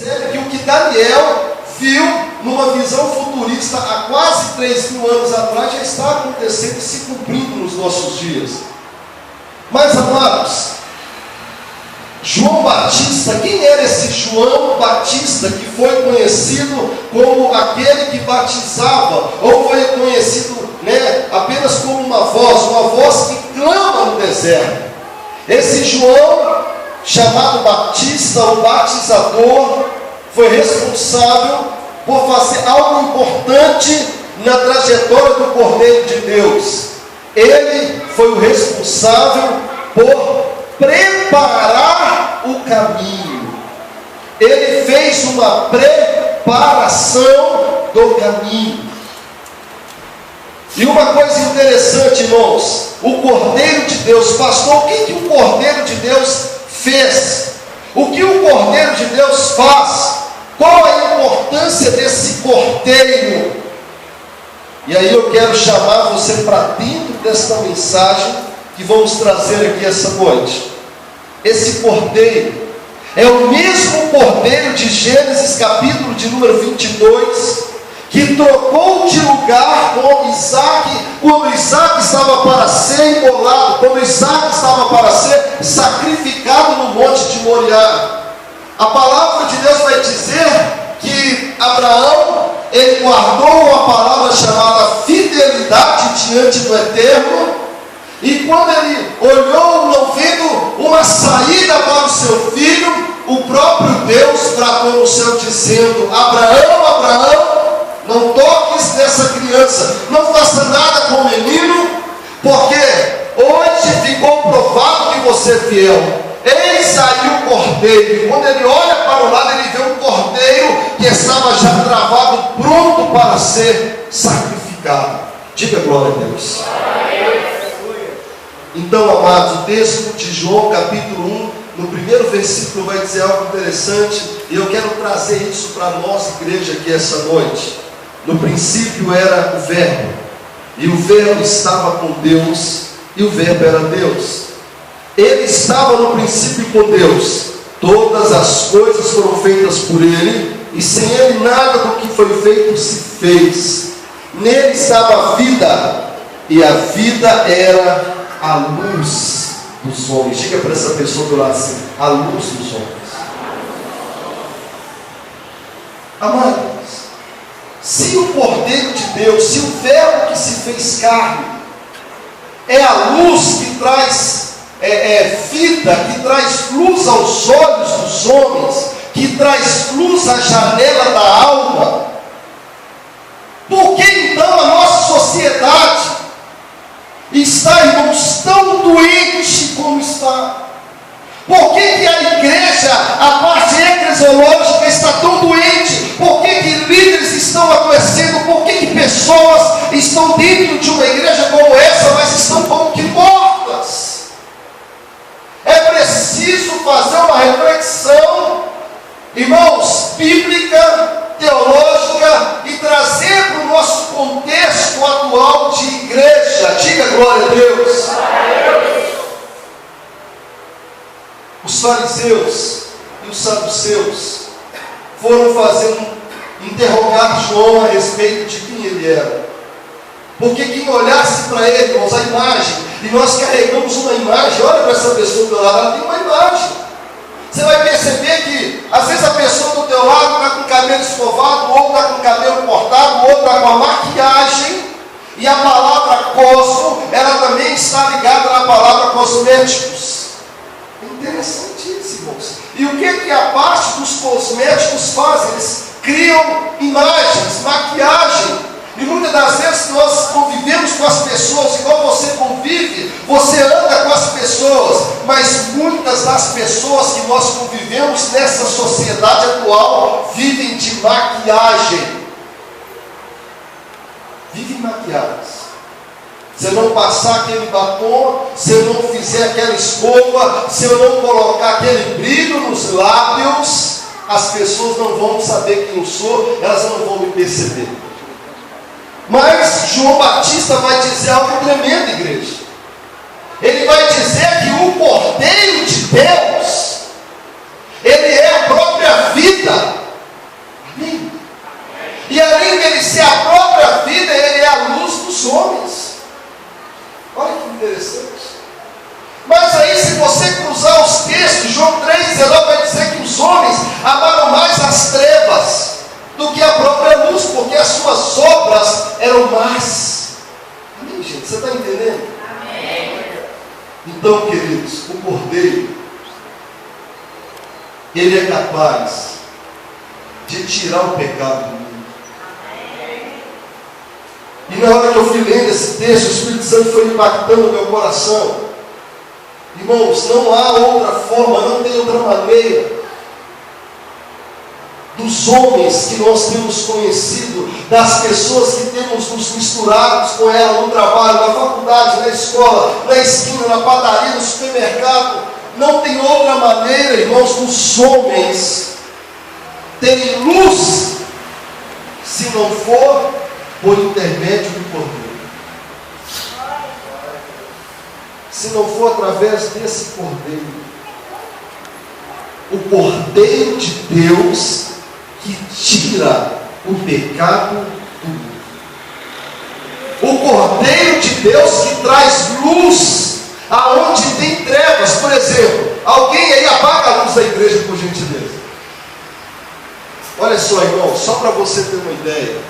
percebe que o que Daniel viu numa visão futurista há quase 3.000 anos atrás já está acontecendo e se cumprindo nos nossos dias. Mas, amados, João Batista, quem era esse João Batista que foi conhecido como aquele que batizava, ou foi conhecido apenas como uma voz que clama no deserto? Esse João, chamado Batista, o batizador, foi responsável por fazer algo importante na trajetória do Cordeiro de Deus. Ele foi o responsável por preparar o caminho. Ele fez uma preparação do caminho. E uma coisa interessante, irmãos, o Cordeiro de Deus, pastor, o que o Cordeiro de Deus fez? O que o Cordeiro de Deus faz? Qual a importância desse Cordeiro? E aí eu quero chamar você para dentro desta mensagem que vamos trazer aqui essa noite. Esse Cordeiro é o mesmo Cordeiro de Gênesis capítulo de número 22, que trocou de lugar com Isaac, quando Isaac estava para ser imolado, quando Isaac estava para ser sacrificado no monte de Moriá. A palavra de Deus vai dizer que Abraão, ele guardou uma palavra chamada fidelidade diante do Eterno, e quando ele olhou, não vendo uma saída para o seu filho, o próprio Deus bradou no céu dizendo: Abraão, Abraão, não toques nessa criança, não faça nada com o menino, porque hoje ficou provado que você é fiel. Eis aí o cordeiro. E quando ele olha para o lado, ele vê um cordeiro que estava já travado, pronto para ser sacrificado. Diga glória a Deus. Então, amados, o texto de João capítulo 1, no primeiro versículo vai dizer algo interessante, e eu quero trazer isso para a nossa igreja aqui essa noite. No princípio era o Verbo, e o Verbo estava com Deus, e o Verbo era Deus. Ele estava no princípio com Deus. Todas as coisas foram feitas por Ele, e sem Ele nada do que foi feito se fez. Nele estava a vida, e a vida era a luz dos homens. Diga para essa pessoa do lado assim: a luz dos homens. Amados, se o Cordeiro de Deus, se o Verbo que se fez carne é a luz que traz vida, que traz luz aos olhos dos homens, que traz luz à janela da alma, por que então a nossa sociedade está, irmãos, tão doente como está? Por que a igreja, a parte eclesiológica está tão doente? Por que líderes estão adoecendo? Por que pessoas estão dentro de uma igreja como essa, mas estão como que mortas? É preciso fazer uma reflexão, irmãos, bíblica, teológica, e trazer para o nosso contexto atual de igreja. Diga glória a Deus. Os fariseus e os saduceus foram interrogar João a respeito de quem ele era. Porque quem olhasse para ele, irmãos, a imagem, e nós carregamos uma imagem, olha para essa pessoa do teu lado, ela tem uma imagem. Você vai perceber que às vezes a pessoa do teu lado está com o cabelo escovado, ou está com o cabelo cortado, ou está com a maquiagem, e a palavra cosmo, ela também está ligada na palavra cosméticos. É interessante isso, irmãos. E o que a parte dos cosméticos faz? Eles criam imagens, maquiagem. E muitas das vezes nós convivemos com as pessoas, igual você convive, você anda com as pessoas, mas muitas das pessoas que nós convivemos nessa sociedade atual vivem de maquiagem. Vivem maquiadas. Se eu não passar aquele batom, se eu não fizer aquela escova, se eu não colocar aquele brilho nos lábios, as pessoas não vão saber quem eu sou, elas não vão me perceber. Mas João Batista vai dizer algo tremendo, igreja. Ele vai dizer que o Cordeiro de Deus, ele é a própria vida. interessante. Mas aí, se você cruzar os textos, João 3,19 vai dizer que os homens amaram mais as trevas do que a própria luz, porque as suas obras eram más. Amém, gente? Você está entendendo? Amém. Então, queridos, o Cordeiro, ele é capaz de tirar o pecado do mundo. E na hora que eu fui lendo esse texto, o Espírito Santo foi impactando o meu coração. Irmãos, não há outra forma, não tem outra maneira dos homens que nós temos conhecido, das pessoas que temos nos misturados com ela no trabalho, na faculdade, na escola, na esquina, na padaria, no supermercado. Não tem outra maneira, irmãos, dos homens terem luz, se não for por intermédio do Cordeiro. Se não for através desse Cordeiro. O Cordeiro de Deus que tira o pecado do mundo. O Cordeiro de Deus que traz luz aonde tem trevas. Por exemplo, alguém aí apaga a luz da igreja, por gentileza. Olha só, irmão, só para você ter uma ideia.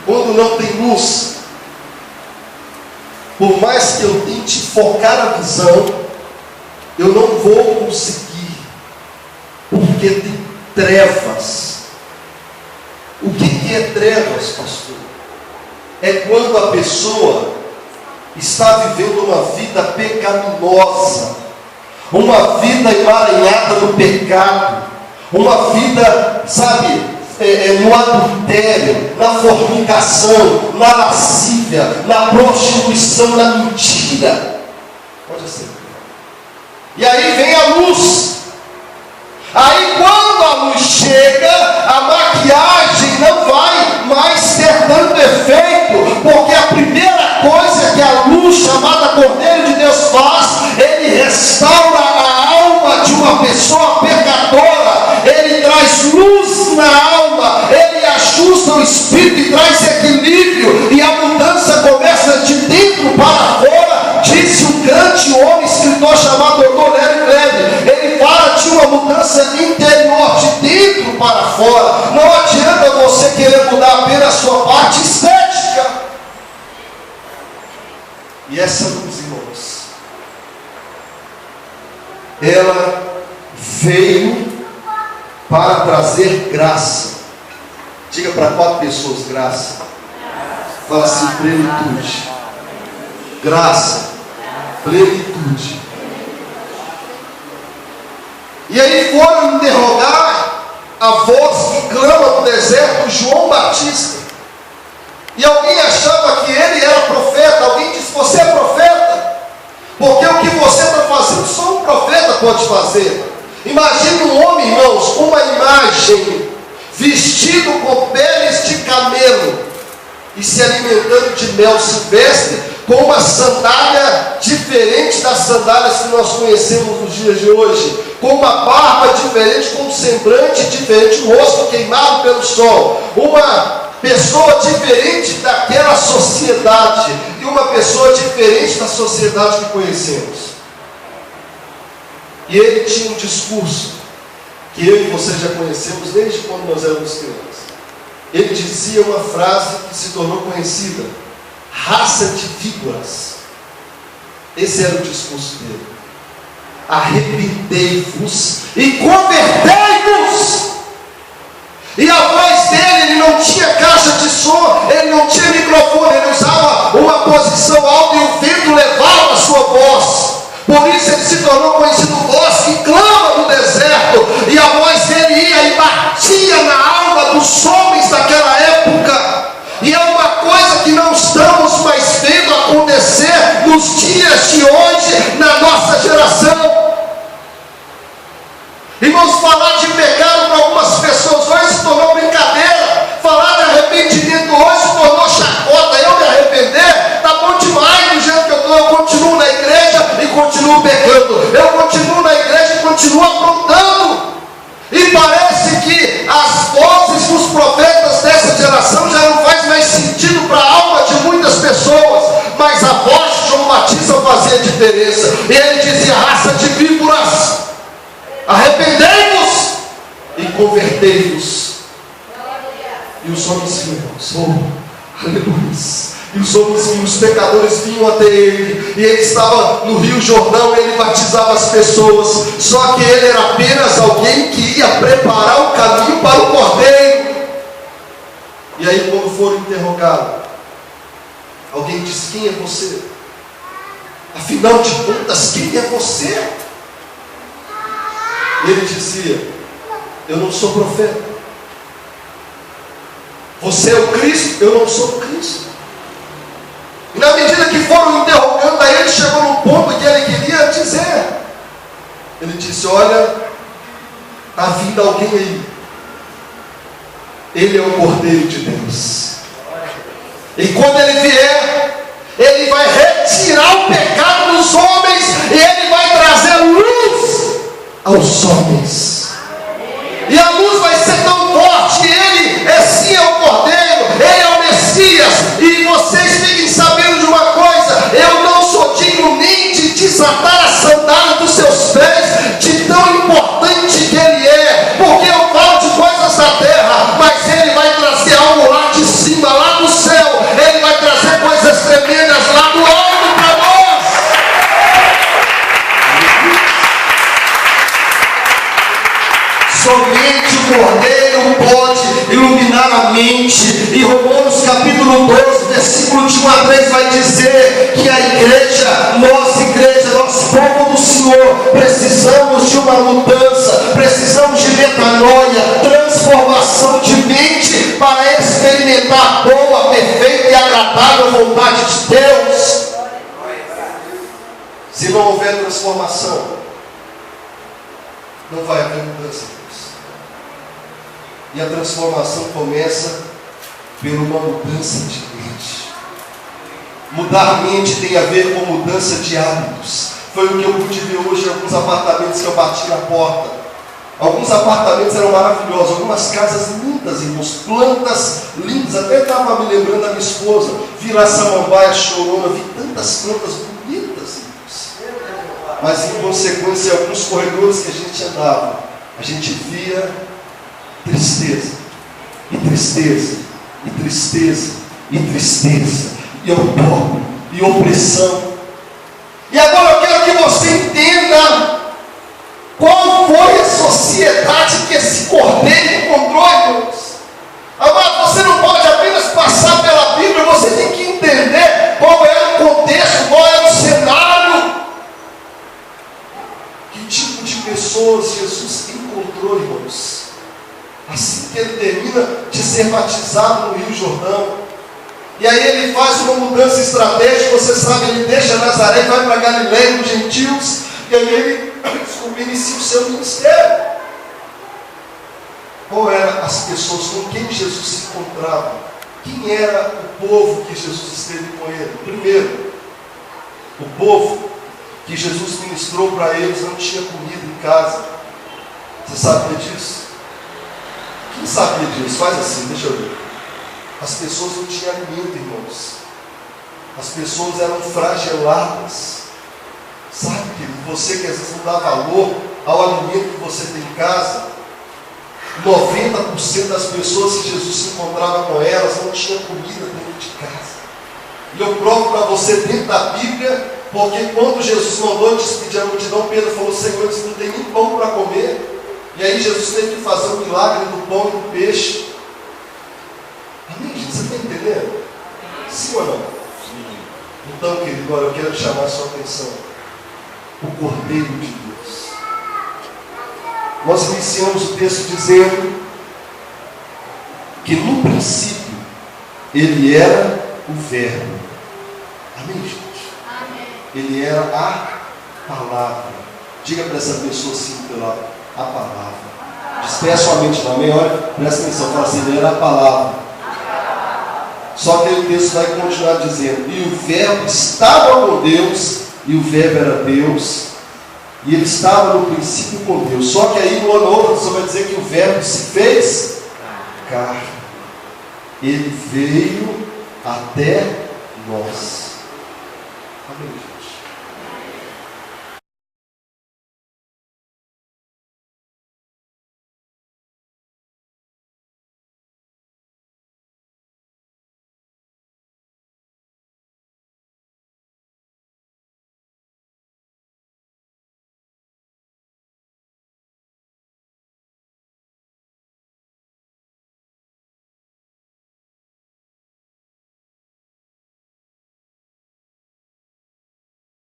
Quando não tem luz, por mais que eu tente focar a visão, eu não vou conseguir, porque tem trevas. O que é trevas, pastor? É quando a pessoa está vivendo uma vida pecaminosa, uma vida emaranhada no pecado, uma vida, sabe, no adultério, na fornicação, na lascívia, na prostituição, na mentira. Pode ser. E aí vem a luz. Aí quando a luz chega, a maquiagem não vai mais ter tanto efeito, porque a primeira coisa que a luz chamada Cordeiro de Deus faz, ele restaura a alma de uma pessoa pecadora, ele traz luz na alma, ele ajusta o espírito e traz equilíbrio, e a mudança começa de dentro para fora. Disse um grande homem, escritor chamado Dr. Larry Crabb, ele fala de uma mudança interior, de dentro para fora. Não adianta você querer mudar apenas a sua parte estética. E essa luz, irmãos, ela veio para trazer graça. Diga para 4 pessoas: graça. Fala assim: plenitude. Graça, plenitude. E aí foram interrogar a voz que clama no deserto, João Batista. E alguém achava que ele era profeta. Alguém disse: você é profeta? Porque o que você está fazendo só um profeta pode fazer. Imagine um homem, irmãos, uma imagem, vestido com peles de camelo e se alimentando de mel silvestre, com uma sandália diferente das sandálias que nós conhecemos nos dias de hoje, com uma barba diferente, com um semblante diferente, um rosto queimado pelo sol, uma pessoa diferente daquela sociedade, e uma pessoa diferente da sociedade que conhecemos. E ele tinha um discurso que eu e você já conhecemos desde quando nós éramos crianças. Ele dizia uma frase que se tornou conhecida: raça de víboras. Esse era o discurso dele. Arrependei-vos e convertei-vos. E a voz dele, ele não tinha caixa de som, ele não tinha microfone, ele usava uma posição alta e o vento levava a sua voz. Por isso ele se tornou conhecido voz que clama no deserto. E a voz dele ia e batia na alma dos homens daquela época. E é uma coisa que não estamos mais vendo acontecer nos dias de hoje, na nossa geração. Irmãos, falar de pecado para algumas pessoas hoje se tornou brincadeira. Falar de arrependimento hoje se tornou chacota. Eu me arrepender, tá bom demais do jeito que eu estou. Eu continuo na igreja e continuo pecando. Eu continuo na igreja e continuo aprontando. E parece que as vozes dos profetas dessa geração já não faz mais sentido para a alma de muitas pessoas. Mas a voz de João Batista pereça. E ele dizia: raça de víboras, arrependei-vos e convertei-vos. E os homens vinham, aleluia. E os homens vinham, os pecadores vinham até ele, e ele estava no Rio Jordão, ele batizava as pessoas, só que ele era apenas alguém que ia preparar o caminho para o Cordeiro. E aí, quando foram interrogá-lo, alguém disse: quem é você? Afinal de contas, quem é você? E ele dizia: eu não sou profeta. Você é o Cristo? Eu não sou o Cristo. E na medida que foram interrogando, aí ele chegou no ponto que ele queria dizer. Ele disse: olha, está vindo alguém aí. Ele é o Cordeiro de Deus. E quando ele vier, ele vai retirar o pecado dos homens, e ele vai trazer luz aos homens. E a luz vai ser tão forte, ele sim é o Cordeiro, ele é o Messias. E vocês fiquem sabendo de uma coisa: eu não sou digno nem de desatar a sandália dos seus pés, de tão importante que ele é, porque eu falo de coisas da terra, mas ele vai trazer algo lá de cima, lá do céu. Ele vai trazer coisas tremendas lá do alto para nós. Somente o Cordeiro pode iluminar a mente. E Romanos capítulo 12, versículo de 1 a 3 vai dizer que a igreja, nós povo do Senhor, precisamos de uma mudança, precisamos de metanoia, transformação de mente, para experimentar a boa, perfeita e agradável vontade de Deus. Se não houver transformação, não vai haver mudança. E a transformação começa por uma mudança de mente. Mudar a mente tem a ver com mudança de hábitos. Foi o que eu pude ver hoje em alguns apartamentos que eu bati na porta. Alguns apartamentos eram maravilhosos, algumas casas lindas, irmãos, plantas lindas. Até estava me lembrando da minha esposa, vi lá samambaia chorona, vi tantas plantas bonitas, irmãos. Mas em consequência, em alguns corredores que a gente andava, a gente via tristeza, e tristeza, e tristeza, e tristeza, e dor, e opressão. E agora eu quero que você entenda qual foi a sociedade que esse Cordeiro encontrou, irmãos. Amado, você não pode apenas passar pela Bíblia, você tem que entender qual era o contexto, qual era o cenário. Que tipo de pessoas Jesus encontrou, irmãos? Assim que ele termina de ser batizado no Rio Jordão, e aí ele faz uma mudança estratégica. Você sabe, ele deixa Nazaré e vai para Galileia, dos gentios, e aí ele inicia o seu ministério. Qual eram as pessoas com quem Jesus se encontrava? Quem era o povo que Jesus esteve com ele? Primeiro, o povo que Jesus ministrou para eles não tinha comida em casa. Você sabia disso? Quem sabia disso? Faz assim, deixa eu ver. As pessoas não tinham alimento, irmãos. As pessoas eram flageladas. Sabe, querido, você que às vezes não dá valor ao alimento que você tem em casa, 90% das pessoas que Jesus se encontrava com elas não tinham comida dentro de casa. E eu provo para você dentro da Bíblia, porque quando Jesus mandou despedir a multidão, Pedro falou: Senhor, eles não tem nem pão para comer. E aí Jesus teve que fazer um milagre do pão e do peixe. Amém, gente? Você está entendendo? Sim ou não? Sim. Então, querido, agora eu quero chamar a sua atenção. O Cordeiro de Deus. Nós iniciamos o texto dizendo que no princípio ele era o Verbo. Amém, gente? Amém. Ele era a palavra. Diga para essa pessoa assim, a palavra. Despeça sua mente na amém? Olha, presta atenção, fala assim: ele era a palavra. Só que aí o texto vai continuar dizendo: e o Verbo estava com Deus, e o Verbo era Deus, e ele estava no princípio com Deus. Só que aí, no outro, você vai dizer que o Verbo se fez carne. Ele veio até nós. Amém, gente?